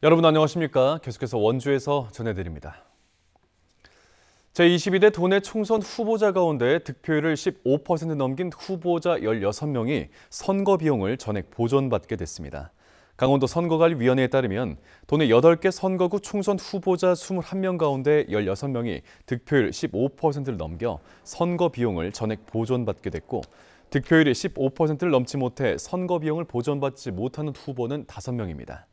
여러분 안녕하십니까? 계속해서 원주에서 전해드립니다. 제22대 도내 총선 후보자 가운데 득표율을 15% 넘긴 후보자 16명이 선거 비용을 전액 보전받게 됐습니다. 강원도 선거관리위원회에 따르면 도내 8개 선거구 총선 후보자 21명 가운데 16명이 득표율 15%를 넘겨 선거 비용을 전액 보전받게 됐고, 득표율이 15%를 넘지 못해 선거 비용을 보전받지 못하는 후보는 5명입니다.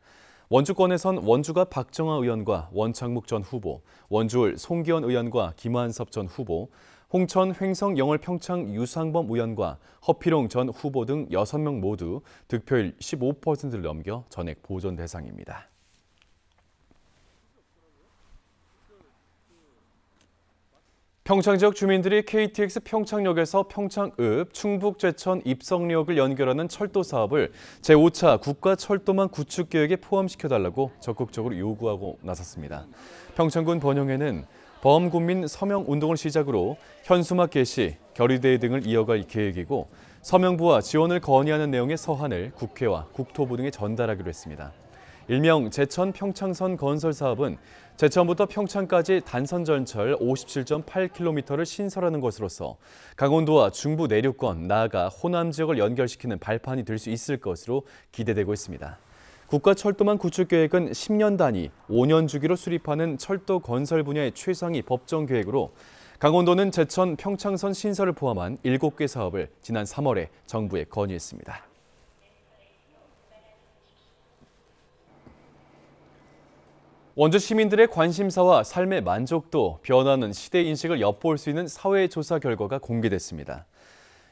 원주권에선 원주가 박정아 의원과 원창묵 전 후보, 원주을 송기현 의원과 김한섭 전 후보, 홍천 횡성 영월 평창 유상범 의원과 허필용 전 후보 등 6명 모두 득표율 15%를 넘겨 전액 보전 대상입니다. 평창 지역 주민들이 KTX 평창역에서 평창읍, 충북 제천 입성역을 연결하는 철도 사업을 제5차 국가철도망 구축 계획에 포함시켜달라고 적극적으로 요구하고 나섰습니다. 평창군 번영에는 범군민 서명 운동을 시작으로 현수막 게시, 결의대회 등을 이어갈 계획이고, 서명부와 지원을 건의하는 내용의 서한을 국회와 국토부 등에 전달하기로 했습니다. 일명 제천 평창선 건설 사업은 제천부터 평창까지 단선 전철 57.8km를 신설하는 것으로서 강원도와 중부 내륙권, 나아가 호남 지역을 연결시키는 발판이 될 수 있을 것으로 기대되고 있습니다. 국가철도망 구축 계획은 10년 단위, 5년 주기로 수립하는 철도 건설 분야의 최상위 법정 계획으로, 강원도는 제천 평창선 신설을 포함한 7개 사업을 지난 3월에 정부에 건의했습니다. 원주 시민들의 관심사와 삶의 만족도, 변화하는 시대 인식을 엿볼 수 있는 사회조사 결과가 공개됐습니다.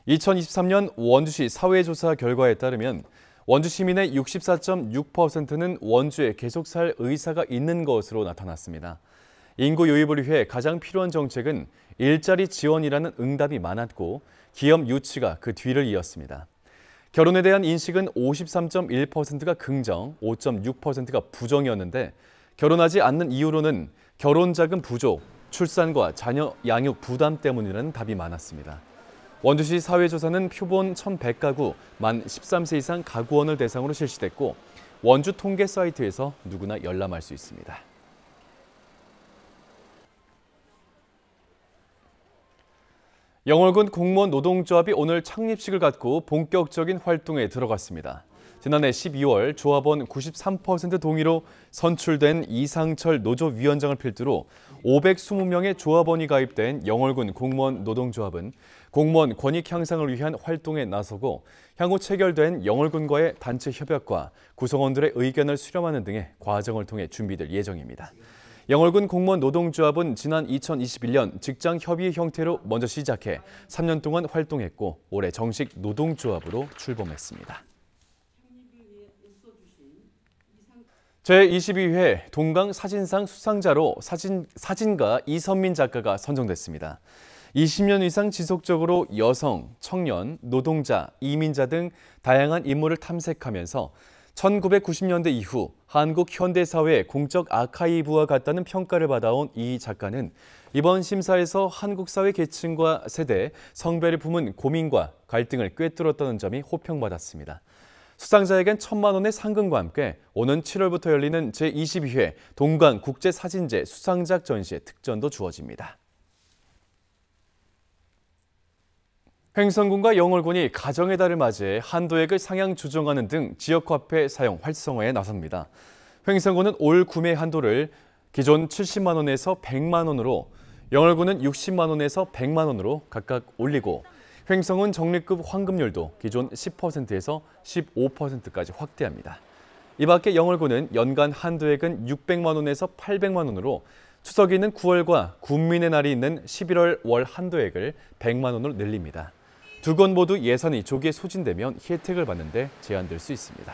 2023년 원주시 사회조사 결과에 따르면 원주 시민의 64.6%는 원주에 계속 살 의사가 있는 것으로 나타났습니다. 인구 유입을 위해 가장 필요한 정책은 일자리 지원이라는 응답이 많았고, 기업 유치가 그 뒤를 이었습니다. 결혼에 대한 인식은 53.1%가 긍정, 5.6%가 부정이었는데, 결혼하지 않는 이유로는 결혼 자금 부족, 출산과 자녀 양육 부담 때문이라는 답이 많았습니다. 원주시 사회조사는 표본 1,100가구, 만 13세 이상 가구원을 대상으로 실시됐고, 원주 통계 사이트에서 누구나 열람할 수 있습니다. 영월군 공무원 노동조합이 오늘 창립식을 갖고 본격적인 활동에 들어갔습니다. 지난해 12월 조합원 93% 동의로 선출된 이상철 노조위원장을 필두로 520명의 조합원이 가입된 영월군 공무원 노동조합은 공무원 권익 향상을 위한 활동에 나서고, 향후 체결된 영월군과의 단체 협약과 구성원들의 의견을 수렴하는 등의 과정을 통해 준비될 예정입니다. 영월군 공무원 노동조합은 지난 2021년 직장협의 형태로 먼저 시작해 3년 동안 활동했고, 올해 정식 노동조합으로 출범했습니다. 제22회 동강 사진상 수상자로 사진가 이선민 작가가 선정됐습니다. 20년 이상 지속적으로 여성, 청년, 노동자, 이민자 등 다양한 인물을 탐색하면서 1990년대 이후 한국 현대사회의 공적 아카이브와 같다는 평가를 받아온 이 작가는 이번 심사에서 한국 사회 계층과 세대, 성별을 품은 고민과 갈등을 꿰뚫었다는 점이 호평받았습니다. 수상자에겐 1,000만 원의 상금과 함께 오는 7월부터 열리는 제22회 동강 국제사진제 수상작 전시의 특전도 주어집니다. 횡성군과 영월군이 가정의 달을 맞이해 한도액을 상향 조정하는 등 지역화폐 사용 활성화에 나섭니다. 횡성군은 올 구매 한도를 기존 70만 원에서 100만 원으로, 영월군은 60만 원에서 100만 원으로 각각 올리고, 횡성은 적립금 환급률도 기존 10%에서 15%까지 확대합니다. 이 밖에 영월군은 연간 한도액은 600만 원에서 800만 원으로, 추석이 있는 9월과 군민의 날이 있는 11월 월 한도액을 100만 원으로 늘립니다. 두 건 모두 예산이 조기에 소진되면 혜택을 받는 데 제한될 수 있습니다.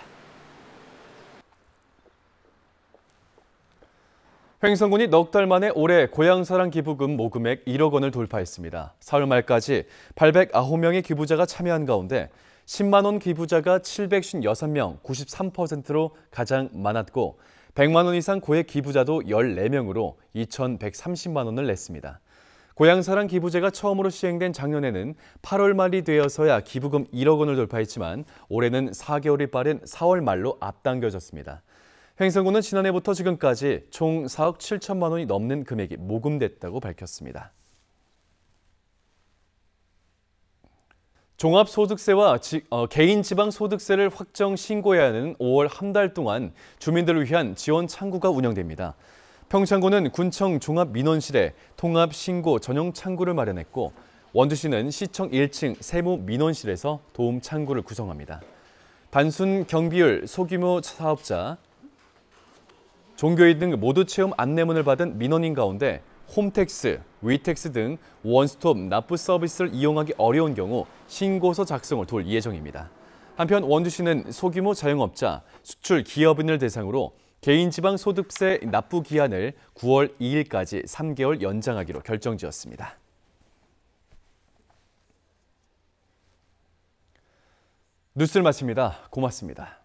횡성군이 넉 달 만에 올해 고향사랑 기부금 모금액 1억 원을 돌파했습니다. 사월 말까지 809명의 기부자가 참여한 가운데 10만 원 기부자가 756명, 93%로 가장 많았고, 100만 원 이상 고액 기부자도 14명으로 2,130만 원을 냈습니다. 고향사랑 기부제가 처음으로 시행된 작년에는 8월 말이 되어서야 기부금 1억 원을 돌파했지만 올해는 4개월이 빠른 4월 말로 앞당겨졌습니다. 횡성군은 지난해부터 지금까지 총 4억 7천만 원이 넘는 금액이 모금됐다고 밝혔습니다. 종합소득세와 개인지방소득세를 확정 신고해야 하는 5월 한 달 동안 주민들을 위한 지원 창구가 운영됩니다. 평창군은 군청 종합민원실에 통합신고 전용 창구를 마련했고 원주시는 시청 1층 세무민원실에서 도움 창구를 구성합니다. 단순 경비율, 소규모 사업자, 종교인 등 모두 체험 안내문을 받은 민원인 가운데 홈택스, 위택스 등 원스톱 납부 서비스를 이용하기 어려운 경우 신고서 작성을 도울 예정입니다. 한편 원주시는 소규모 자영업자, 수출 기업인을 대상으로 개인지방소득세 납부 기한을 9월 2일까지 3개월 연장하기로 결정지었습니다. 뉴스를 마칩니다. 고맙습니다.